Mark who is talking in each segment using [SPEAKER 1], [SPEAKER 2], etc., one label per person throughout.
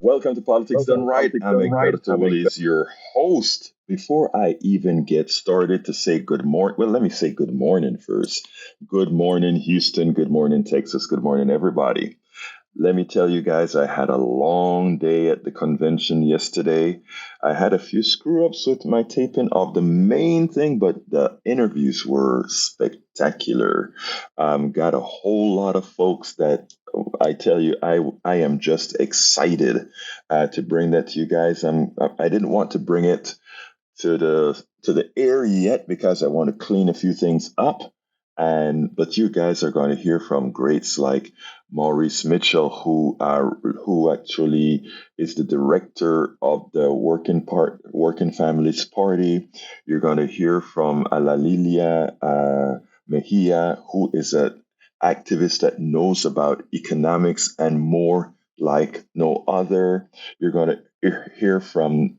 [SPEAKER 1] Welcome to Politics Done Right. I'm Egberto Willies, your host. Before I even get started to say good morning, well, let me say good morning first. Good morning, Houston. Good morning, Texas. Good morning, everybody. Let me tell you guys, I had a long day at the convention yesterday. I had a few screw ups with my taping of the main thing, but the interviews were spectacular. Got a whole lot of folks that I tell you, I am just excited to bring that to you guys. I didn't want to bring it to the air yet because I want to clean a few things up. But you guys are going to hear from greats like Maurice Mitchell, who actually is the director of the Working Families Party. You're going to hear from Alalilia Mejia, who is an activist that knows about economics and more like no other. You're going to hear from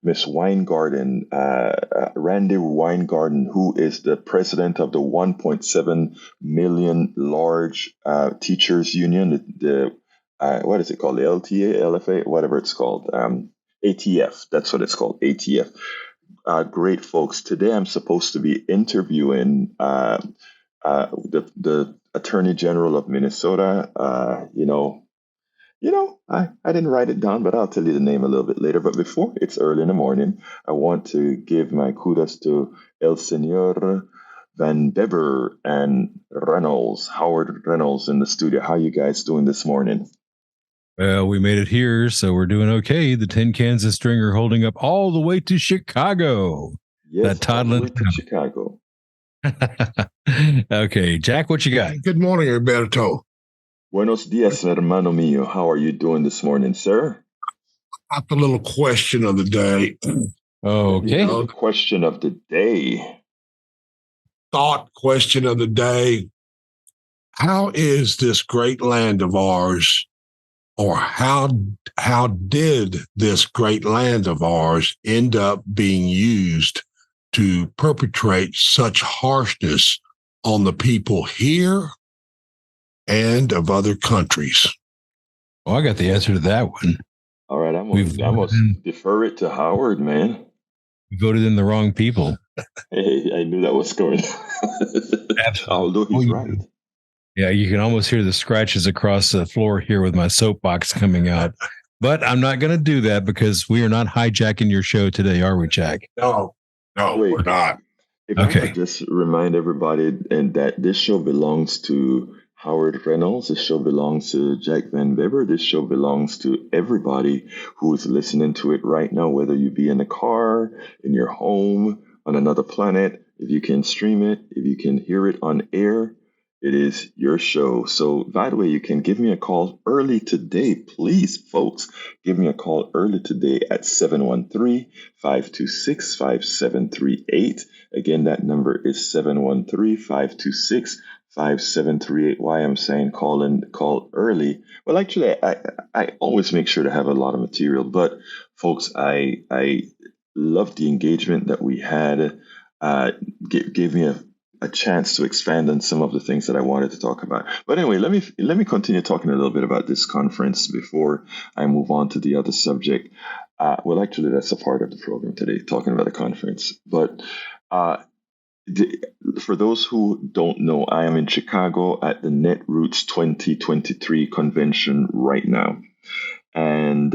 [SPEAKER 1] Miss Weingarten, Randy Weingarten, who is the president of the 1.7 million large teachers union, the what is it called? The LTA, LFA, whatever it's called. ATF, that's what it's called, ATF. Great folks. Today I'm supposed to be interviewing the Attorney General of Minnesota. I didn't write it down, but I'll tell you the name a little bit later. But before it's early in the morning, I want to give my kudos to El Señor Van Beber and Reynolds, Howard Reynolds in the studio. How you guys doing this morning?
[SPEAKER 2] Well, we made it here, so we're doing okay. The tin cans of string are holding up all the way to Chicago.
[SPEAKER 1] Yes, all the way to Chicago.
[SPEAKER 2] Okay, Jack, what you got?
[SPEAKER 3] Good morning, Roberto.
[SPEAKER 1] Buenos dias, hermano mío. How are you doing this morning, sir?
[SPEAKER 3] Got the little question of the day.
[SPEAKER 2] Okay.
[SPEAKER 1] The question of the day.
[SPEAKER 3] Thought question of the day. How is this great land of ours, or how did this great land of ours end up being used to perpetrate such harshness on the people here and of other countries?
[SPEAKER 2] Well, I got the answer to that one.
[SPEAKER 1] All right, I'm going to defer it to Howard, man.
[SPEAKER 2] We voted in the wrong people.
[SPEAKER 1] Hey, I knew that was going. Although he's right.
[SPEAKER 2] Yeah, you can almost hear the scratches across the floor here with my soapbox coming out. But I'm not going to do that because we are not hijacking your show today, are we, Jack?
[SPEAKER 3] No, we're not.
[SPEAKER 1] If I could just remind everybody and that this show belongs to Howard Reynolds. This show belongs to Jack Van Beber. This show belongs to everybody who is listening to it right now, whether you be in a car, in your home, on another planet. If you can stream it, if you can hear it on air, it is your show. So, by the way, you can give me a call early today. Please, folks, give me a call early today at 713-526-5738. Again, that number is 713-526-5738. Why I'm saying call early. Well, actually, I always make sure to have a lot of material. But, folks, I love the engagement that we had. Gave me a chance to expand on some of the things that I wanted to talk about. But anyway, let me continue talking a little bit about this conference before I move on to the other subject. Well, actually, that's a part of the program today, talking about the conference. But for those who don't know, I am in Chicago at the Netroots 2023 convention right now. And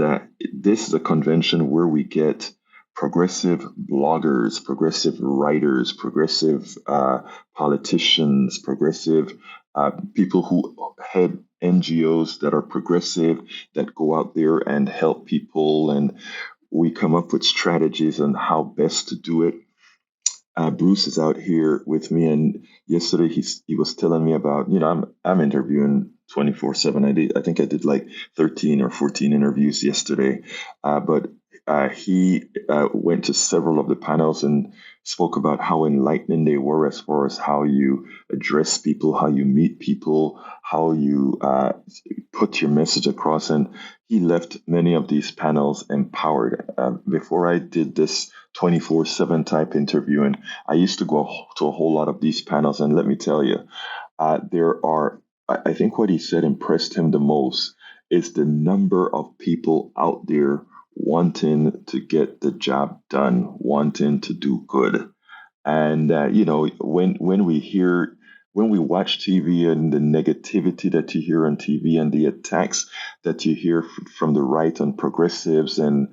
[SPEAKER 1] this is a convention where we get progressive bloggers, progressive writers, progressive politicians, progressive people who head NGOs that are progressive, that go out there and help people. And we come up with strategies on how best to do it. Bruce is out here with me, and yesterday he was telling me about, I'm interviewing 24/7. I think I did like 13 or 14 interviews yesterday, but he went to several of the panels and spoke about how enlightening they were as far as how you address people, how you meet people, how you put your message across. And he left many of these panels empowered. Before I did this 24/7 type interviewing, I used to go to a whole lot of these panels. And let me tell you, I think what he said impressed him the most is the number of people out there wanting to get the job done, wanting to do good. And when we watch TV and the negativity that you hear on TV and the attacks that you hear from the right on progressives, and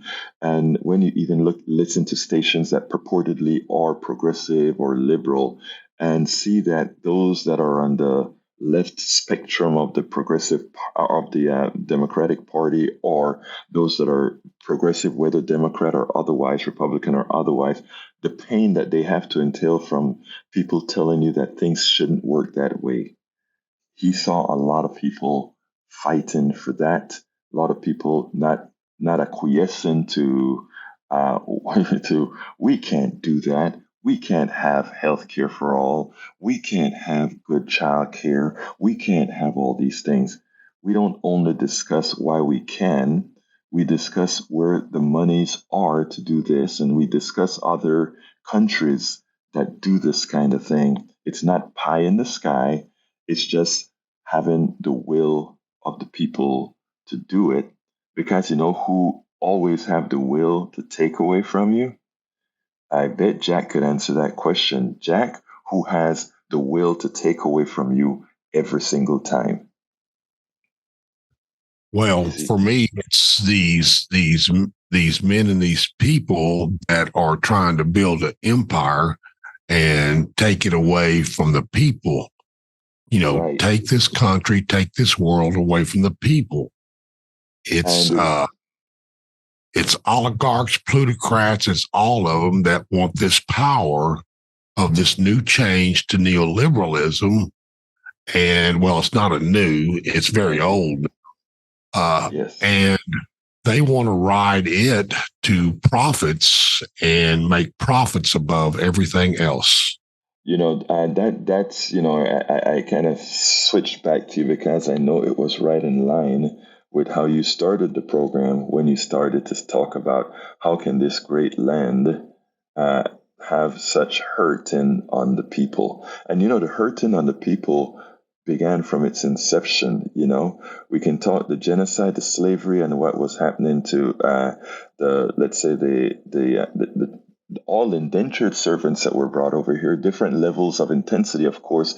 [SPEAKER 1] when you even listen to stations that purportedly are progressive or liberal, and see that those that are on the left spectrum of the Democratic Party, or those that are progressive, whether Democrat or otherwise, Republican or otherwise, the pain that they have to entail from people telling you that things shouldn't work that way. He saw a lot of people fighting for that, a lot of people not acquiescing to we can't do that. We can't have health care for all. We can't have good child care. We can't have all these things. We don't only discuss why we can, we discuss where the monies are to do this, and we discuss other countries that do this kind of thing. It's not pie in the sky, it's just having the will of the people to do it. Because you know who always have the will to take away from you? I bet Jack could answer that question. Jack, who has the will to take away from you every single time?
[SPEAKER 3] Well, for me, it's these men and these people that are trying to build an empire and take it away from the people.
[SPEAKER 1] Right.
[SPEAKER 3] Take this country, take this world away from the people. It's oligarchs, plutocrats, it's all of them that want this power of this new change to neoliberalism. And well, it's not it's very old.
[SPEAKER 1] Yes.
[SPEAKER 3] And they want to ride it to profits and make profits above everything else.
[SPEAKER 1] That's I kind of switched back to you because I know it was right in line with how you started the program when you started to talk about how can this great land have such hurting on the people. And the hurting on the people began from its inception. We can talk the genocide, the slavery, and what was happening to the all indentured servants that were brought over here, different levels of intensity, of course.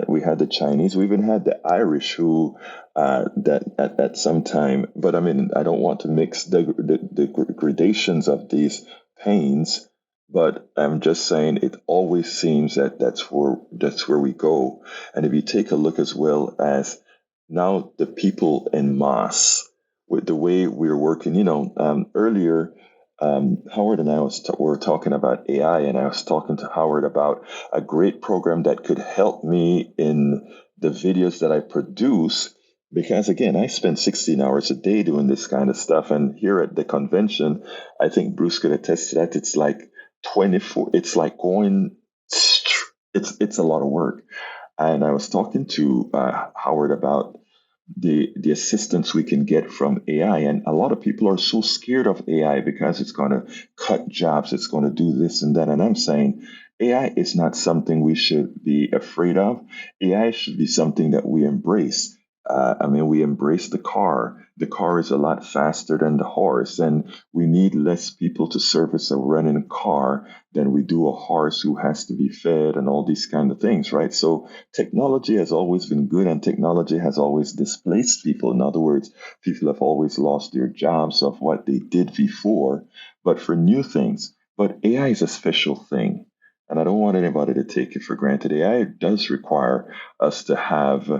[SPEAKER 1] We had the Chinese, we even had the Irish who, that at some time, but I mean, I don't want to mix the gradations of these pains, but I'm just saying it always seems that that's where we go. And if you take a look as well as now the people en masse, with the way we're working, earlier, Howard and I were talking about AI, and I was talking to Howard about a great program that could help me in the videos that I produce. Because again, I spend 16 hours a day doing this kind of stuff, and here at the convention, I think Bruce could attest to that. It's like 24. It's like going. It's a lot of work, and I was talking to Howard about the assistance we can get from AI. And a lot of people are so scared of AI because it's going to cut jobs, it's going to do this and that. And I'm saying AI is not something we should be afraid of. AI should be something that we embrace. We embrace the car. The car is a lot faster than the horse, and we need less people to service a running car than we do a horse who has to be fed and all these kind of things, right? So technology has always been good, and technology has always displaced people. In other words, people have always lost their jobs of what they did before, but for new things. But AI is a special thing, and I don't want anybody to take it for granted. AI does require us to have,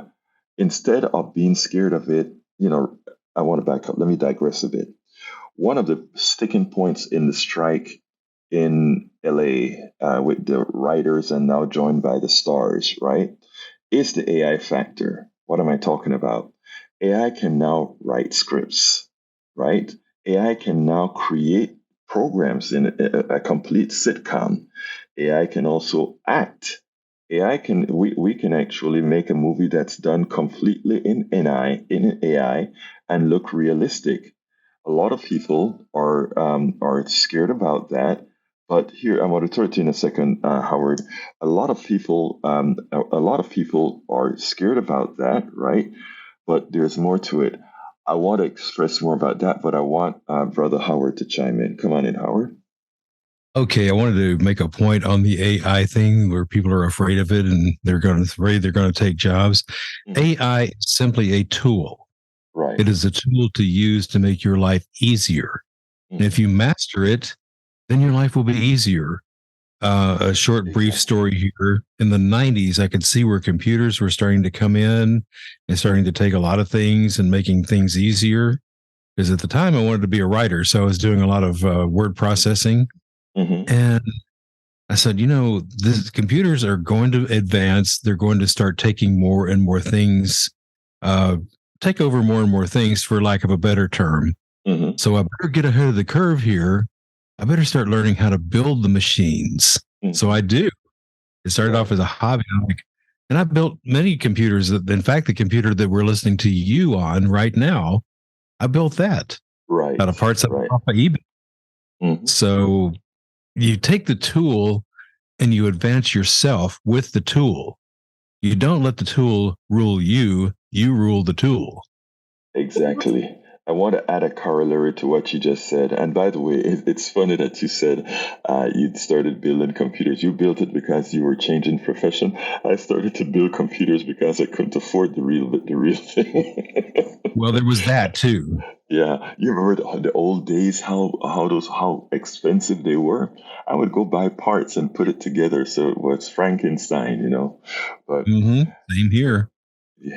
[SPEAKER 1] instead of being scared of it, I want to back up. Let me digress a bit. One of the sticking points in the strike in LA with the writers and now joined by the stars, right, is the AI factor. What am I talking about? AI can now write scripts, right? AI can now create programs in a complete sitcom. AI can also act. We can actually make a movie that's done completely in AI and look realistic. A lot of people are scared about that, but here I want to turn to you in a second, Howard. A lot of people are scared about that, right? But there's more to it. I want to express more about that, but I want Brother Howard to chime in. Come on in, Howard.
[SPEAKER 2] Okay, I wanted to make a point on the AI thing where people are afraid of it and they're going to take jobs.
[SPEAKER 1] Mm-hmm.
[SPEAKER 2] AI is simply a tool.
[SPEAKER 1] Right.
[SPEAKER 2] It is a tool to use to make your life easier. And if you master it, then your life will be easier. A short, brief story here. In the 90s, I could see where computers were starting to come in and starting to take a lot of things and making things easier. Because at the time, I wanted to be a writer. So I was doing a lot of word processing.
[SPEAKER 1] Mm-hmm.
[SPEAKER 2] And I said, the computers are going to advance. They're going to start taking more and more things, take over more and more things, for lack of a better term.
[SPEAKER 1] Mm-hmm.
[SPEAKER 2] So I better get ahead of the curve here. I better start learning how to build the machines. Mm-hmm. So I do. It started off as a hobby. And I built many computers. In fact, the computer that we're listening to you on right now, I built that.
[SPEAKER 1] Right.
[SPEAKER 2] Out of parts off of eBay. Mm-hmm. So you take the tool and you advance yourself with the tool. You don't let the tool rule you. You rule the tool.
[SPEAKER 1] Exactly. I want to add a corollary to what you just said. And by the way, it's funny that you said you started building computers. You built it because you were changing profession. I started to build computers because I couldn't afford the real thing.
[SPEAKER 2] Well, there was that too.
[SPEAKER 1] Yeah, you remember the old days, how expensive they were. I would go buy parts and put it together, so it was Frankenstein, But
[SPEAKER 2] same here.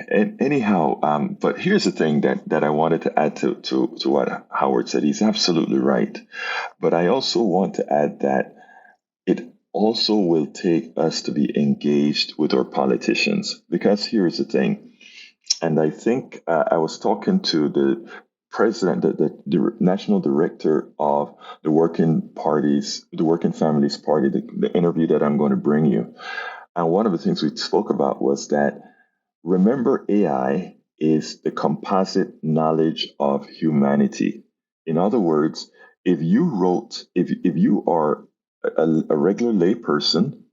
[SPEAKER 1] And anyhow, but here's the thing that I wanted to add to what Howard said. He's absolutely right. But I also want to add that it also will take us to be engaged with our politicians. Because here's the thing, and I think I was talking to the president, the national director of the Working Families Party, the interview that I'm going to bring you. And one of the things we spoke about was that, remember, AI is the composite knowledge of humanity. In other words, if you are a regular layperson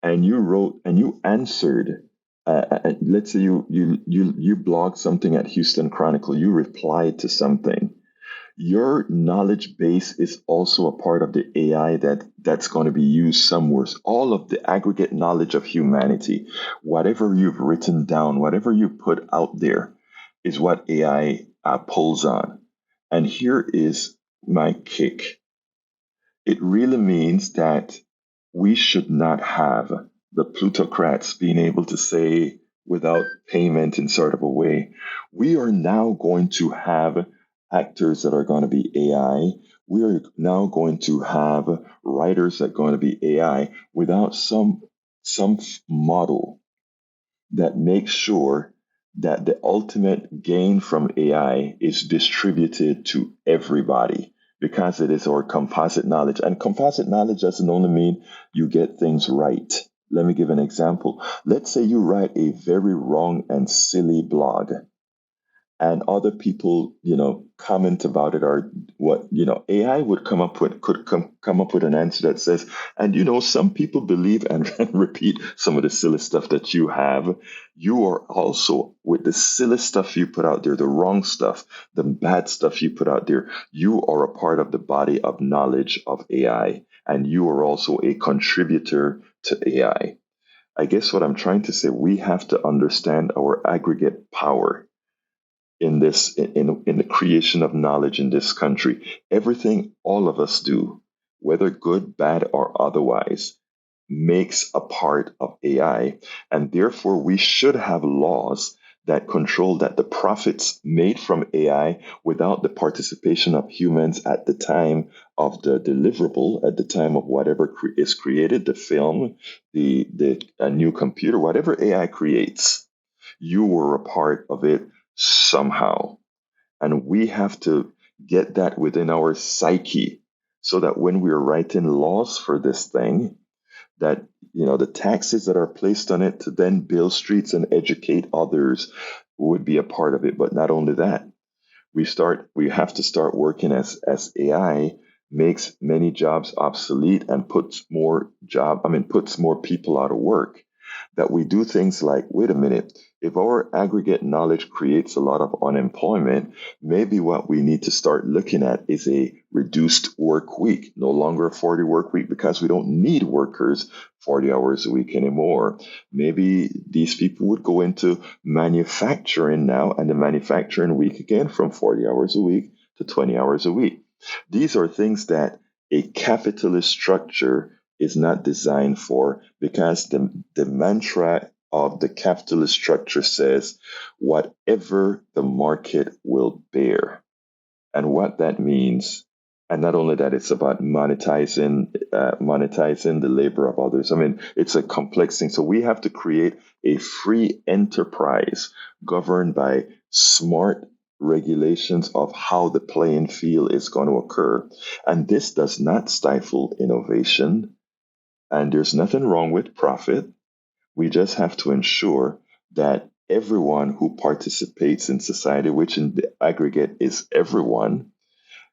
[SPEAKER 1] and you wrote and you answered, let's say you blogged something at Houston Chronicle, you replied to something. Your knowledge base is also a part of the AI that's going to be used somewhere. All of the aggregate knowledge of humanity, whatever you've written down, whatever you put out there, is what AI pulls on. And here is my kick. It really means that we should not have the plutocrats being able to say without payment in sort of a way, we are now going to have actors that are going to be AI. We are now going to have writers that are going to be AI without some model that makes sure that the ultimate gain from AI is distributed to everybody, because it is our composite knowledge. And composite knowledge doesn't only mean you get things right. Let me give an example. Let's say you write a very wrong and silly blog, and other people, comment about it, or what, AI would come up with an answer that says, and some people believe and repeat some of the silly stuff that you have. You are also, with the silly stuff you put out there, the wrong stuff, the bad stuff you put out there, you are a part of the body of knowledge of AI, and you are also a contributor to AI. I guess what I'm trying to say, we have to understand our aggregate power in the creation of knowledge in this country. Everything all of us do, whether good, bad, or otherwise, makes a part of AI. And therefore, we should have laws that control that the profits made from AI, without the participation of humans at the time of the deliverable, at the time of whatever is created, the film, a new computer, whatever AI creates, you were a part of it somehow. And we have to get that within our psyche, so that when we are writing laws for this thing, that the taxes that are placed on it to then build streets and educate others would be a part of it. But not only that, we have to start working as AI makes many jobs obsolete and puts more people out of work, that we do things like, wait a minute, if our aggregate knowledge creates a lot of unemployment, maybe what we need to start looking at is a reduced work week, no longer a 40 work week, because we don't need workers 40 hours a week anymore. Maybe these people would go into manufacturing now, and the manufacturing week again from 40 hours a week to 20 hours a week. These are things that a capitalist structure is not designed for, because the mantra of the capitalist structure says whatever the market will bear. And what that means, and not only that, it's about monetizing the labor of others. I mean, it's a complex thing. So we have to create a free enterprise governed by smart regulations of how the playing field is going to occur. And this does not stifle innovation. And there's nothing wrong with profit. We just have to ensure that everyone who participates in society, which in the aggregate is everyone,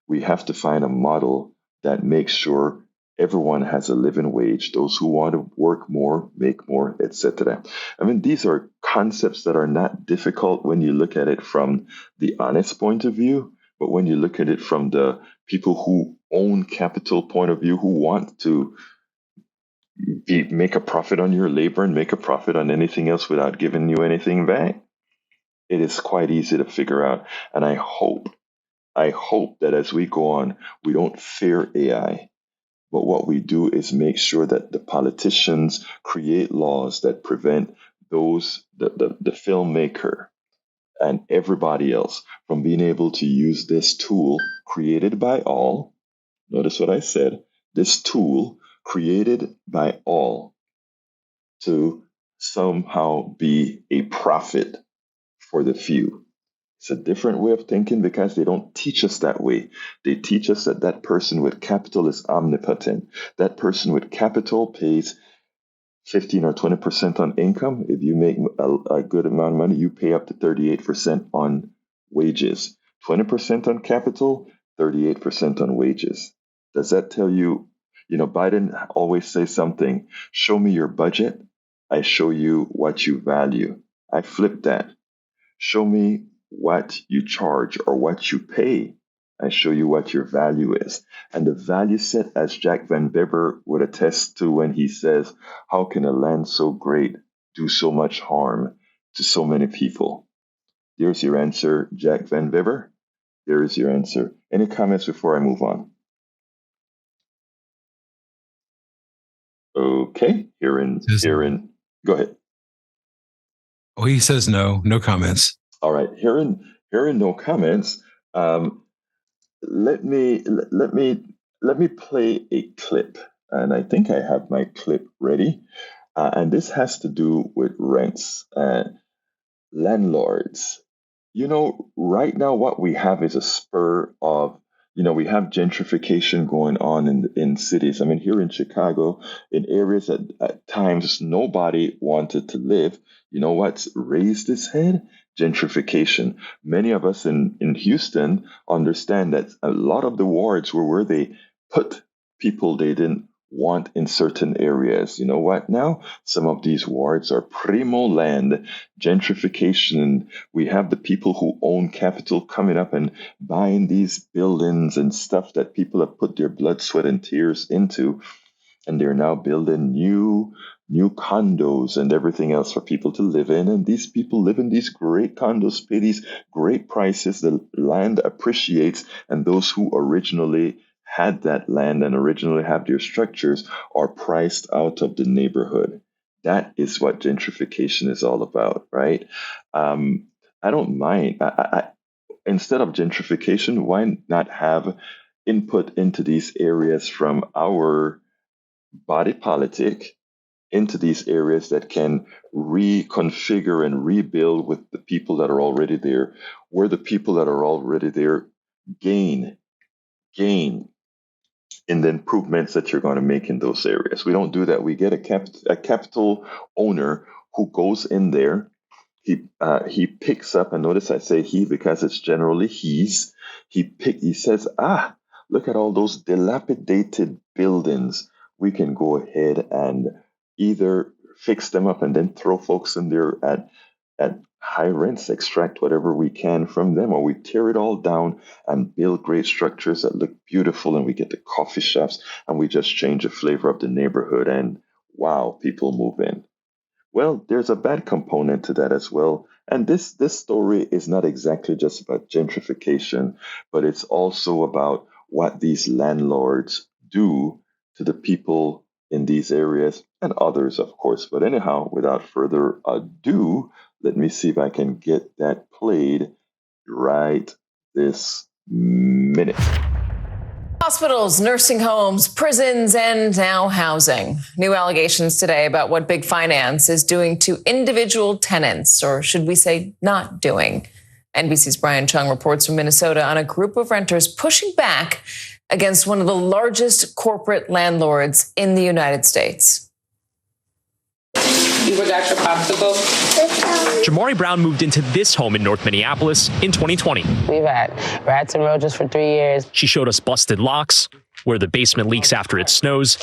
[SPEAKER 1] we have to find a model that makes sure everyone has a living wage. Those who want to work more, make more, etc. I mean, these are concepts that are not difficult when you look at it from the honest point of view, but when you look at it from the people who own capital point of view, who want to make a profit on your labor and make a profit on anything else without giving you anything back, it is quite easy to figure out. And I hope that as we go on, we don't fear AI, but what we do is make sure that the politicians create laws that prevent the filmmaker and everybody else from being able to use this tool created by all. Notice what I said, this tool created by all to somehow be a profit for the few. It's a different way of thinking because they don't teach us that way. They teach us that that person with capital is omnipotent. That person with capital pays 15 or 20% on income. If you make a good amount of money, you pay up to 38% on wages. 20% on capital, 38% on wages. Does that tell you, Biden always says something, show me your budget, I show you what you value. I flip that. Show me what you charge or what you pay. I show you what your value is. And the value set, as Jack Van Weber would attest to when he says, how can a land so great do so much harm to so many people? There's your answer, Jack Van Weber. There is your answer. Any comments before I move on? Okay, Heron. Go ahead.
[SPEAKER 2] Oh, he says no comments.
[SPEAKER 1] All right, Heron, no comments. Let me play a clip, and I think I have my clip ready. And this has to do with rents. Landlords. Right now what we have is a spur of, we have gentrification going on in cities. I mean, here in Chicago, in areas that at times nobody wanted to live, you know what's raised its head? Gentrification. Many of us in Houston understand that a lot of the wards were where they put people they didn't want in certain areas. You know what now? Some of these wards are primo land, gentrification. We have the people who own capital coming up and buying these buildings and stuff that people have put their blood, sweat, and tears into. And they're now building new condos and everything else for people to live in. And these people live in these great condos, pay these great prices. The land appreciates, and those who originally had that land and originally have their structures are priced out of the neighborhood. That is what gentrification is all about, right? I don't mind. Instead of gentrification, why not have input into these areas from our body politic into these areas that can reconfigure and rebuild with the people that are already there, where the people that are already there gain in the improvements that you're going to make in those areas. We don't do that. We get a capital owner who goes in there. He picks up, and notice I say he because it's generally he's. He says, look at all those dilapidated buildings. We can go ahead and either fix them up, and then throw folks in there at high rents, extract whatever we can from them, or we tear it all down and build great structures that look beautiful, and we get the coffee shops, and we just change the flavor of the neighborhood, and wow, people move in. Well, there's a bad component to that as well. And this story is not exactly just about gentrification, but it's also about what these landlords do to the people in these areas and others, of course. But anyhow, without further ado, let me see if I can get that played right this minute.
[SPEAKER 4] Hospitals, nursing homes, prisons, and now housing. New allegations today about what big finance is doing to individual tenants, or should we say not doing. NBC's Brian Chung reports from Minnesota on a group of renters pushing back against one of the largest corporate landlords in the United States.
[SPEAKER 5] You forgot your popsicle?
[SPEAKER 6] Jamari Brown moved into this home in North Minneapolis in 2020.
[SPEAKER 5] We've had rats and roaches for 3 years.
[SPEAKER 6] She showed us busted locks, where the basement leaks after it snows,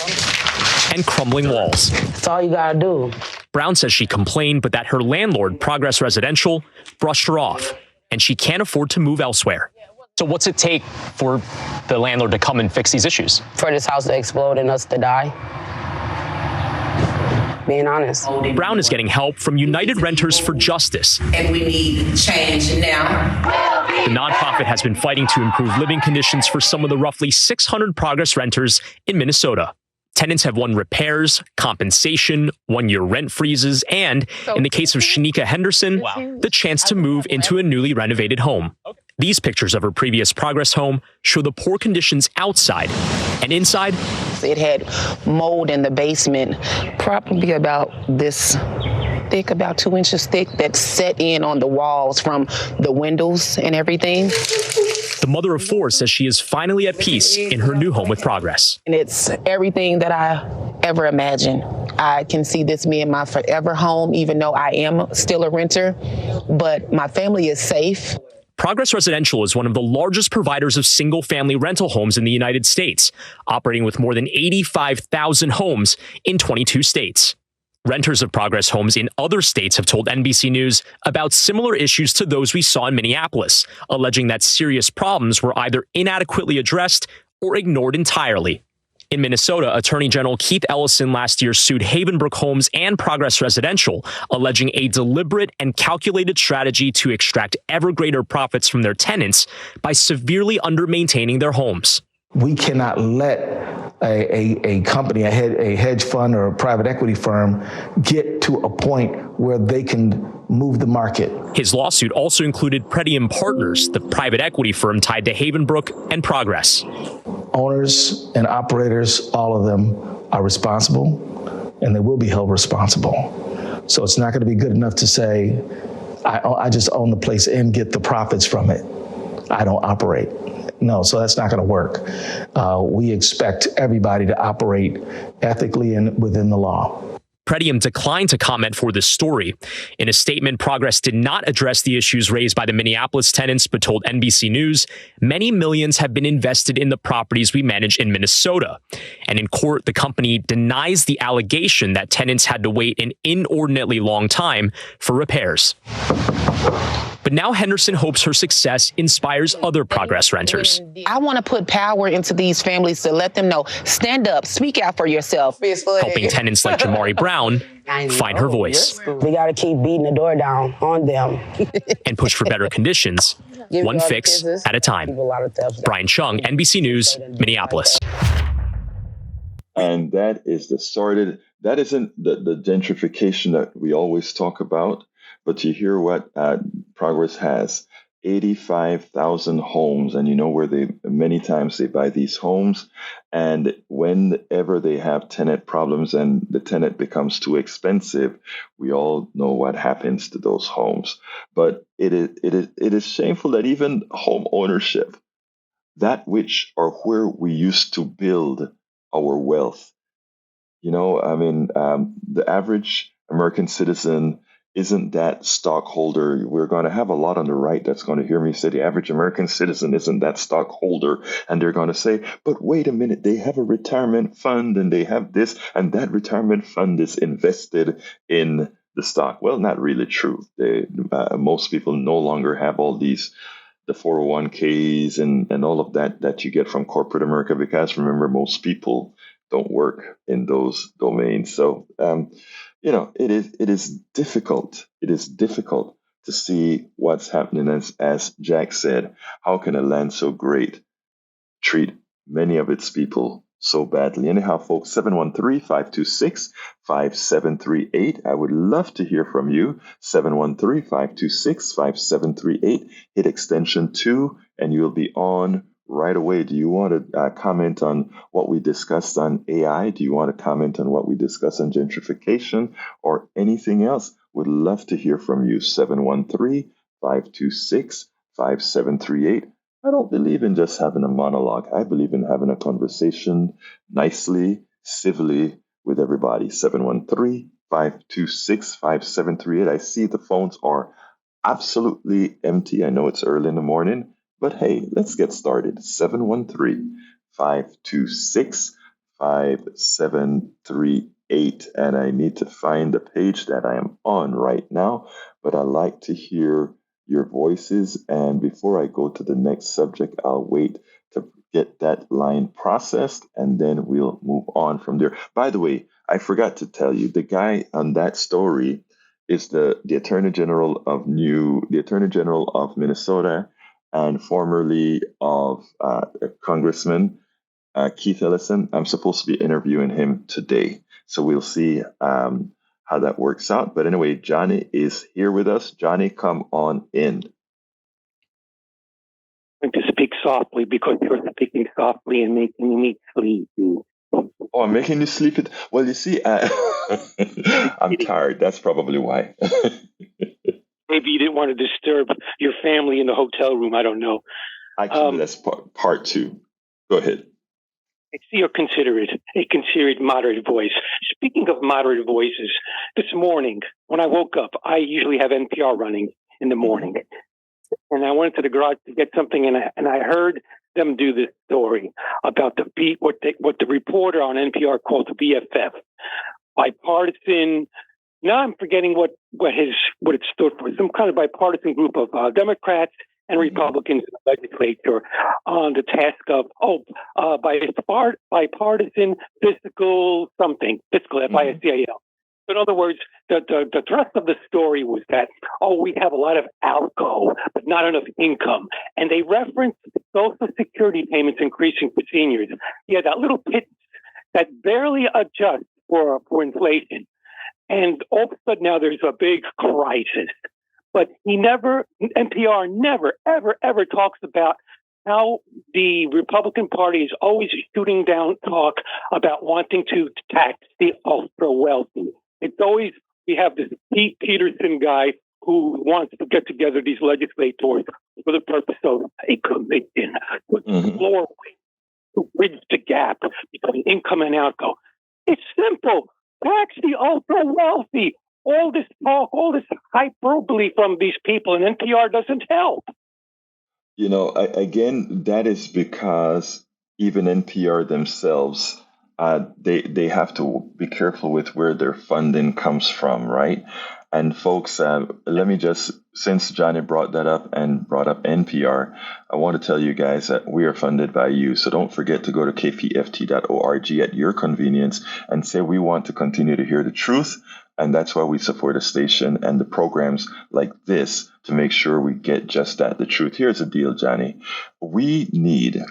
[SPEAKER 6] and crumbling walls.
[SPEAKER 5] That's all you gotta do.
[SPEAKER 6] Brown says she complained, but that her landlord, Progress Residential, brushed her off, and she can't afford to move elsewhere. So what's it take for the landlord to come and fix these issues?
[SPEAKER 5] For this house to explode and us to die. Being honest.
[SPEAKER 6] Brown is getting help from United Renters for Justice.
[SPEAKER 7] And we need change now.
[SPEAKER 6] The nonprofit has been fighting to improve living conditions for some of the roughly 600 Progress renters in Minnesota. Tenants have won repairs, compensation, 1-year rent freezes, and, in the case of Shanika Henderson, the chance to move into a newly renovated home. These pictures of her previous Progress home show the poor conditions outside, and inside,
[SPEAKER 5] it had mold in the basement, probably about this thick, about 2 inches thick, that set in on the walls from the windows and everything.
[SPEAKER 6] The mother of 4 says she is finally at peace in her new home with Progress.
[SPEAKER 5] And it's everything that I ever imagined. I can see this being my forever home, even though I am still a renter, but my family is safe.
[SPEAKER 6] Progress Residential is one of the largest providers of single-family rental homes in the United States, operating with more than 85,000 homes in 22 states. Renters of Progress homes in other states have told NBC News about similar issues to those we saw in Minneapolis, alleging that serious problems were either inadequately addressed or ignored entirely. In Minnesota, Attorney General Keith Ellison last year sued Havenbrook Homes and Progress Residential, alleging a deliberate and calculated strategy to extract ever greater profits from their tenants by severely under-maintaining their homes.
[SPEAKER 8] We cannot let a company, a hedge fund or a private equity firm get to a point where they can move the market.
[SPEAKER 6] His lawsuit also included Pretium Partners, the private equity firm tied to Havenbrook and Progress.
[SPEAKER 8] Owners and operators, all of them are responsible, and they will be held responsible. So it's not going to be good enough to say, I just own the place and get the profits from it. I don't operate. No, so that's not going to work. We expect everybody to operate ethically and within the law.
[SPEAKER 6] Pretium declined to comment for this story. In a statement, Progress did not address the issues raised by the Minneapolis tenants, but told NBC News, many millions have been invested in the properties we manage in Minnesota. And in court, the company denies the allegation that tenants had to wait an inordinately long time for repairs. But now Henderson hopes her success inspires other Progress renters.
[SPEAKER 5] I want to put power into these families to let them know, stand up, speak out for yourself.
[SPEAKER 6] Helping tenants like Jamari Brown find her voice.
[SPEAKER 5] We got to keep beating the door down on them.
[SPEAKER 6] And push for better conditions, one fix at a time. Brian Chung, NBC News, Minneapolis.
[SPEAKER 1] And that is that isn't the gentrification that we always talk about. But you hear what Progress has, 85,000 homes, and you know where many times they buy these homes, and whenever they have tenant problems and the tenant becomes too expensive, we all know what happens to those homes. But it is shameful that even home ownership, that which or where we used to build our wealth, the average American citizen isn't that stockholder? We're going to have a lot on the right that's going to hear me say the average American citizen isn't that stockholder. And they're going to say, but wait a minute, they have a retirement fund and they have this, and that retirement fund is invested in the stock. Well, not really true. Most people no longer have all these, the 401ks and all of that you get from corporate America, because remember, most people don't work in those domains. So, it is difficult. It is difficult to see what's happening. As Jack said, how can a land so great treat many of its people so badly? Anyhow, folks, 713-526-5738. I would love to hear from you. 713-526-5738. Hit extension 2 and you'll be on right away. Do you want to comment on what we discussed on AI? Do you want to comment on what we discussed on gentrification or anything else? Would love to hear from you. 713-526-5738. I don't believe in just having a monologue. I believe in having a conversation nicely, civilly with everybody. 713-526-5738. I see the phones are absolutely empty. I know it's early in the morning. But hey, let's get started. 713-526-5738. And I need to find the page that I am on right now. But I like to hear your voices. And before I go to the next subject, I'll wait to get that line processed, and then we'll move on from there. By the way, I forgot to tell you, the guy on that story is the Attorney General of Minnesota, and formerly of Congressman Keith Ellison. I'm supposed to be interviewing him today. So we'll see how that works out. But anyway, Johnny is here with us. Johnny, come on in.
[SPEAKER 9] I'm going to speak softly because you're speaking softly and making me sleepy.
[SPEAKER 1] Oh, I'm making you sleepy. Well, you see, I'm tired. That's probably why.
[SPEAKER 9] Maybe you didn't want to disturb your family in the hotel room. I don't know.
[SPEAKER 1] Actually, that's part 2. Go ahead.
[SPEAKER 9] I see you're a considered moderate voice. Speaking of moderate voices, this morning when I woke up, I usually have NPR running in the morning, and I went to the garage to get something, and I heard them do this story about what the reporter on NPR called the BFF, bipartisan. Now I'm forgetting what it stood for. Some kind of bipartisan group of Democrats and Republicans in the legislature on the task of bipartisan fiscal something, fiscal FISCAL. In other words, the thrust of the story was that, we have a lot of outgo, but not enough income. And they referenced Social Security payments increasing for seniors. Yeah, that little pit that barely adjusts for inflation. And all of a sudden now there's a big crisis. But NPR never, ever, ever talks about how the Republican Party is always shooting down talk about wanting to tax the ultra wealthy. It's always, we have this Pete Peterson guy who wants to get together these legislators for the purpose of a commission to explore ways to bridge the gap between income and outgo. It's simple. Tax the ultra wealthy. All this talk, all this hyperbole from these people, and NPR doesn't help.
[SPEAKER 1] Again, that is because even NPR themselves, they have to be careful with where their funding comes from, right? And folks, let me just, since Johnny brought that up and brought up NPR, I want to tell you guys that we are funded by you. So don't forget to go to kpft.org at your convenience and say we want to continue to hear the truth. And that's why we support a station and the programs like this to make sure we get just that, the truth. Here's the deal, Johnny. We need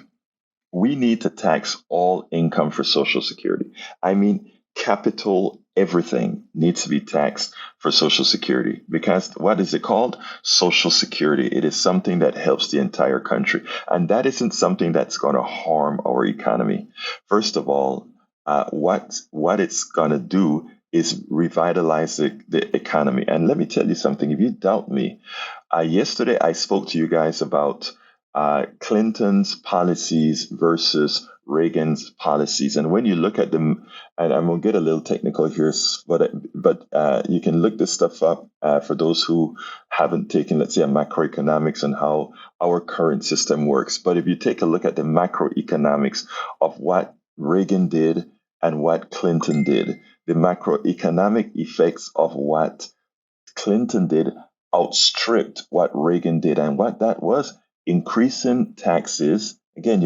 [SPEAKER 1] to tax all income for Social Security. I mean, capital, everything needs to be taxed for Social Security, because what is it called? Social Security. It is something that helps the entire country. And that isn't something that's going to harm our economy. First of all, what it's going to do is revitalize the economy. And let me tell you something. If you doubt me, yesterday I spoke to you guys about Clinton's policies versus Reagan's policies. And when you look at them, and I'm going to get a little technical here, but you can look this stuff up for those who haven't taken, let's say, a macroeconomics and how our current system works. But if you take a look at the macroeconomics of what Reagan did and what Clinton did, the macroeconomic effects of what Clinton did outstripped what Reagan did. And what that was, increasing taxes. Again,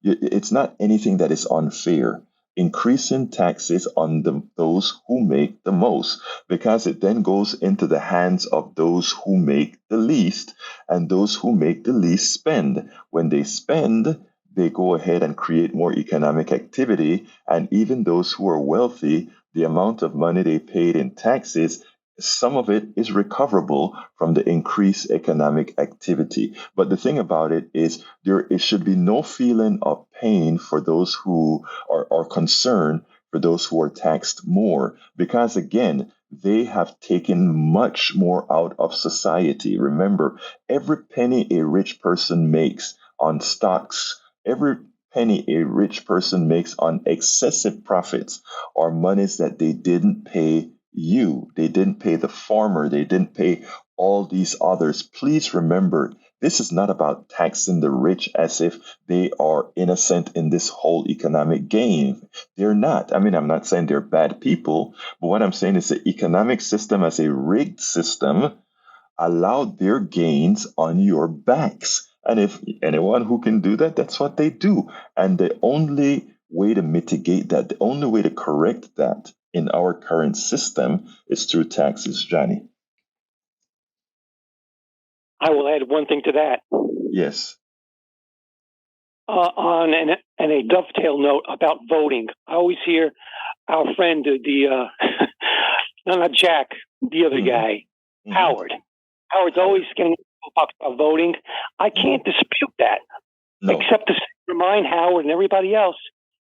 [SPEAKER 1] it's not anything that is unfair. Increasing taxes on those who make the most, because it then goes into the hands of those who make the least, and those who make the least spend. When they spend, they go ahead and create more economic activity, and even those who are wealthy, the amount of money they paid in taxes, some of it is recoverable from the increased economic activity. But the thing about it is it should be no feeling of pain for those who are concerned for those who are taxed more, because again, they have taken much more out of society. Remember, every penny a rich person makes on stocks, every penny a rich person makes on excessive profits are monies that they didn't pay you. They didn't pay the farmer. They didn't pay all these others. Please remember, this is not about taxing the rich as if they are innocent in this whole economic game. They're not. I mean, I'm not saying they're bad people, but what I'm saying is the economic system as a rigged system allowed their gains on your backs. And if anyone who can do that, that's what they do. And the only way to mitigate that, the only way to correct that in our current system is through taxes, Johnny.
[SPEAKER 9] I will add one thing to that.
[SPEAKER 1] Yes.
[SPEAKER 9] On a dovetail note about voting, I always hear our friend, not Jack, the other guy, Howard. Howard's always getting talk about voting. I can't dispute that, except to remind Howard and everybody else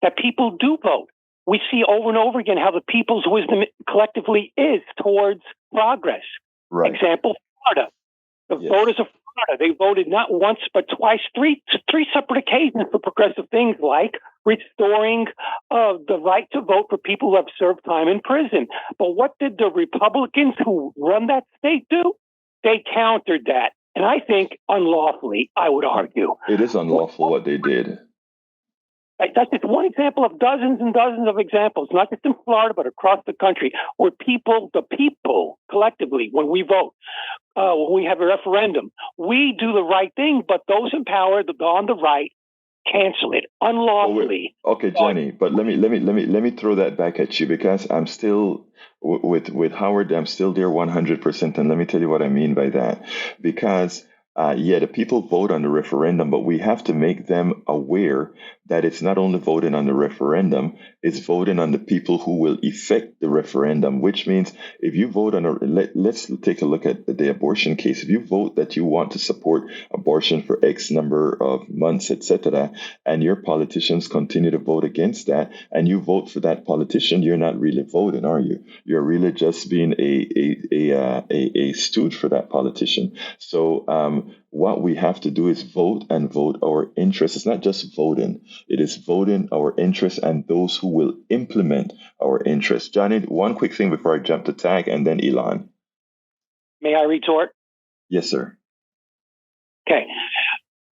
[SPEAKER 9] that people do vote. We see over and over again how the people's wisdom collectively is towards progress.
[SPEAKER 1] Right.
[SPEAKER 9] Example, Florida. The voters of Florida, they voted not once but twice, three separate occasions for progressive things like restoring the right to vote for people who have served time in prison. But what did the Republicans who run that state do? They countered that. And I think unlawfully, I would argue.
[SPEAKER 1] It is unlawful what they did.
[SPEAKER 9] That's just one example of dozens and dozens of examples, not just in Florida, but across the country, where the people collectively, when we vote, when we have a referendum, we do the right thing, but those in power on the right cancel it unlawfully.
[SPEAKER 1] Okay, Johnny, but let me throw that back at you, because I'm still with Howard. I'm still there 100%, and let me tell you what I mean by that. Because the people vote on the referendum, but we have to make them aware that it's not only voting on the referendum, it's voting on the people who will effect the referendum, which means if you vote on let's take a look at the abortion case. If you vote that you want to support abortion for X number of months, etc., and your politicians continue to vote against that, and you vote for that politician, you're not really voting, are you? You're really just being a stooge for that politician. So what we have to do is vote and vote our interests. It's not just voting. It is voting our interests and those who will implement our interests. Johnny, one quick thing before I jump to Tag and then Elon.
[SPEAKER 9] May I retort?
[SPEAKER 1] Yes, sir.
[SPEAKER 9] Okay.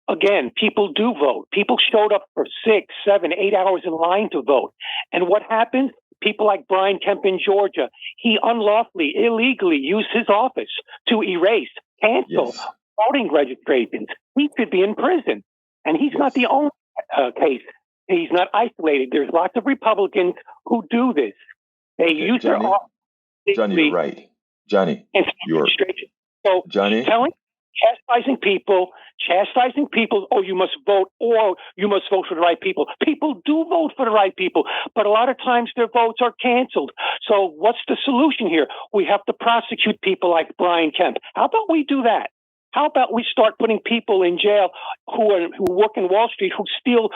[SPEAKER 9] Again, people do vote. People showed up for 6, 7, 8 hours in line to vote. And what happens? People like Brian Kemp in Georgia, he unlawfully, illegally used his office to erase, cancel voting registrations. He should be in prison. And he's not the only case. He's not isolated. There's lots of Republicans who do this. They use their office.
[SPEAKER 1] Johnny, you're right. Johnny, you're
[SPEAKER 9] so
[SPEAKER 1] Johnny,
[SPEAKER 9] chastising people, oh, you must vote, or you must vote for the right people. People do vote for the right people, but a lot of times their votes are canceled. So what's the solution here? We have to prosecute people like Brian Kemp. How about we do that? How about we start putting people in jail who work in Wall Street, who steal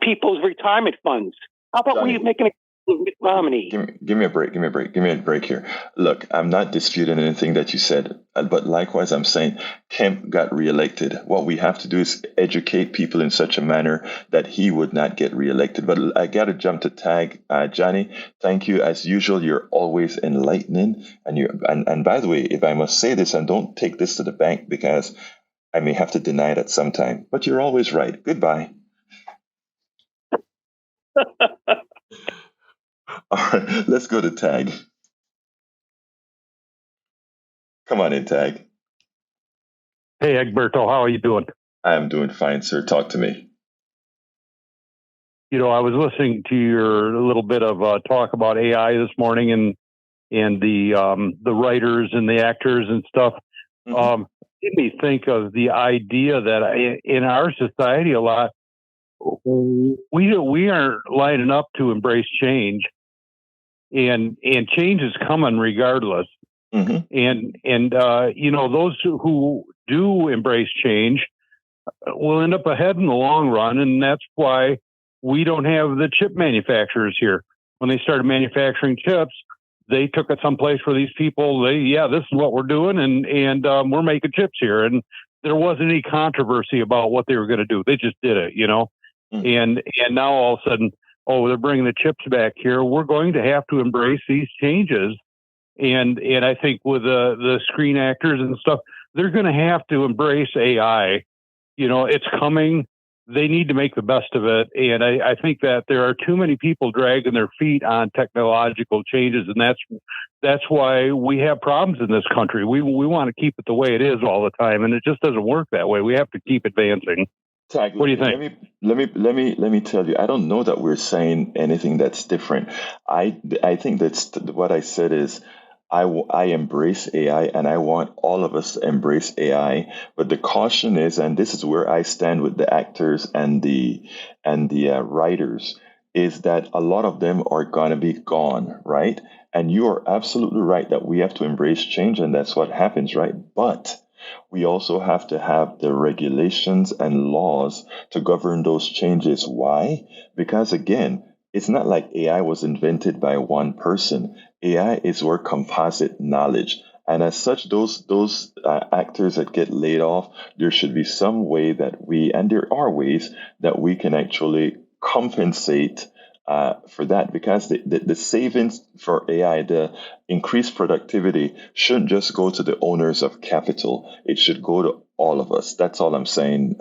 [SPEAKER 9] people's retirement funds? How about we make an Mitt Romney.
[SPEAKER 1] Give me a break. Give me a break here. Look, I'm not disputing anything that you said, but likewise, I'm saying Kemp got reelected. What we have to do is educate people in such a manner that he would not get reelected. But I got to jump to tag Johnny. Thank you as usual. You're always enlightening, and by the way, if I must say this, and don't take this to the bank because I may have to deny it at some time, but you're always right. Goodbye. All right, let's go to Tag. Come on in, Tag.
[SPEAKER 10] Hey, Egberto, how are you doing?
[SPEAKER 1] I'm doing fine, sir. Talk to me.
[SPEAKER 10] You know, I was listening to your little bit of talk about AI this morning and the writers and the actors and stuff.
[SPEAKER 1] Mm-hmm.
[SPEAKER 10] Made me think of the idea that in our society a lot, we aren't lining up to embrace change. And change is coming regardless.
[SPEAKER 1] Mm-hmm.
[SPEAKER 10] And you know, those who do embrace change will end up ahead in the long run. And that's why we don't have the chip manufacturers here. When they started manufacturing chips, they took it someplace where these people, this is what we're doing. And we're making chips here. And there wasn't any controversy about what they were going to do. They just did it, you know? Mm-hmm. And now all of a sudden, they're bringing the chips back here. We're going to have to embrace these changes. And I think with the screen actors and stuff, they're going to have to embrace AI. You know, it's coming. They need to make the best of it. And I think that there are too many people dragging their feet on technological changes. And that's why we have problems in this country. We want to keep it the way it is all the time. And it just doesn't work that way. We have to keep advancing.
[SPEAKER 1] Tag,
[SPEAKER 10] what do you think?
[SPEAKER 1] Let me tell you. I don't know that we're saying anything that's different. I think that's what I said is I embrace AI and I want all of us to embrace AI. But the caution is, and this is where I stand with the actors and the writers, is that a lot of them are going to be gone, right? And you are absolutely right that we have to embrace change, and that's what happens, right? But we also have to have the regulations and laws to govern those changes. Why? Because again, it's not like AI was invented by one person. AI is where composite knowledge. And as such, those actors that get laid off, there should be some way that and there are ways that we can actually compensate for that, because the savings for AI, the increased productivity, shouldn't just go to the owners of capital. It should go to all of us. That's all I'm saying,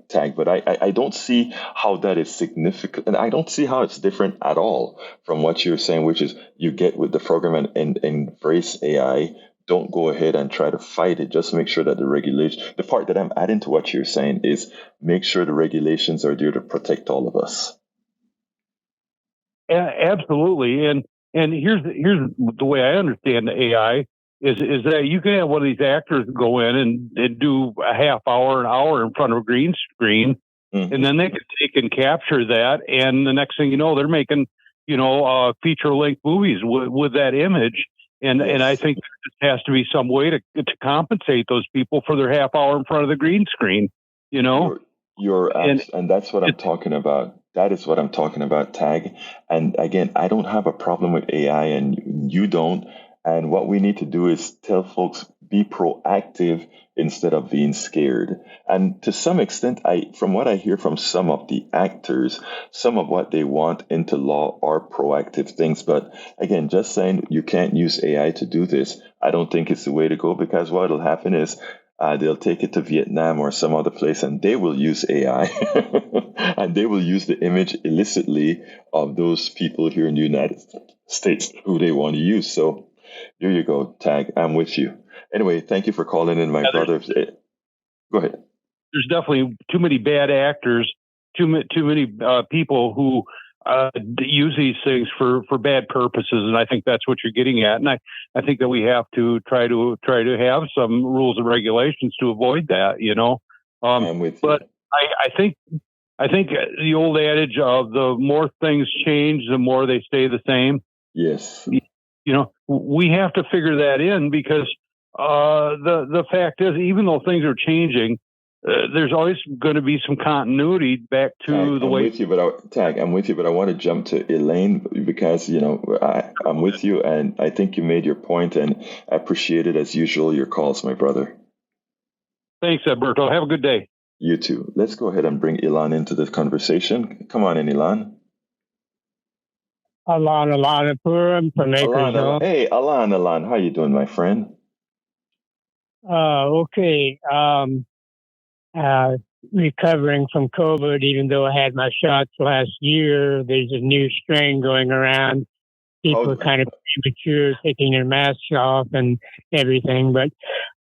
[SPEAKER 1] Tag. But I don't see how that is significant. And I don't see how it's different at all from what you're saying, which is you get with the program and embrace AI. Don't go ahead and try to fight it. Just make sure that the part that I'm adding to what you're saying is make sure the regulations are there to protect all of us.
[SPEAKER 10] Absolutely. And here's the way I understand the AI is that you can have one of these actors go in and do a half hour, an hour in front of a green screen, mm-hmm. and then they can take and capture that. And the next thing you know, they're making, feature length movies with that image. And I think there has to be some way to compensate those people for their half hour in front of the green screen,
[SPEAKER 1] and that's what I'm talking about. That is what I'm talking about, Tag. And again, I don't have a problem with AI and you don't. And what we need to do is tell folks, be proactive instead of being scared. And to some extent, from what I hear from some of the actors, some of what they want into law are proactive things. But again, just saying you can't use AI to do this, I don't think it's the way to go, because what will happen is they'll take it to Vietnam or some other place and they will use AI and they will use the image illicitly of those people here in the United States who they want to use. So there you go, Tag. I'm with you. Anyway, thank you for calling in, my brother. Go ahead.
[SPEAKER 10] There's definitely too many bad actors, too many people who use these things for bad purposes, and I think that's what you're getting at. And I think that we have to try to have some rules and regulations to avoid that.
[SPEAKER 1] I'm with you.
[SPEAKER 10] But I think the old adage of the more things change, the more they stay the same.
[SPEAKER 1] Yes.
[SPEAKER 10] We have to figure that in, because the fact is, even though things are changing, there's always going to be some continuity back to the way.
[SPEAKER 1] I'm with you, but I want to jump to Elaine because I'm with you, and I think you made your point, and I appreciate it as usual. Your calls, my brother.
[SPEAKER 10] Thanks, Alberto. Have a good day.
[SPEAKER 1] You too. Let's go ahead and bring Ilan into this conversation. Come on in, Ilan.
[SPEAKER 11] Alan Purim from Acres.
[SPEAKER 1] Hey, Alan, how you doing, my friend?
[SPEAKER 11] Okay. Recovering from COVID, even though I had my shots last year. There's a new strain going around. People are kind of premature, taking their masks off and everything. But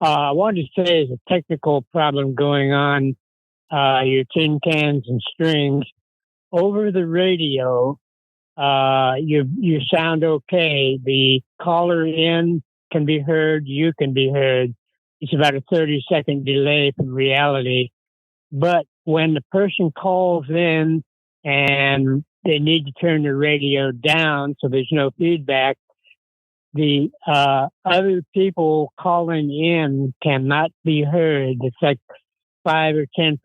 [SPEAKER 11] I wanted to say there's a technical problem going on. Your tin cans and strings over the radio. You sound okay. The caller in can be heard. You can be heard. It's about a 30-second delay from reality. But when the person calls in and they need to turn the radio down so there's no feedback, the other people calling in cannot be heard. It's like 5 or 10%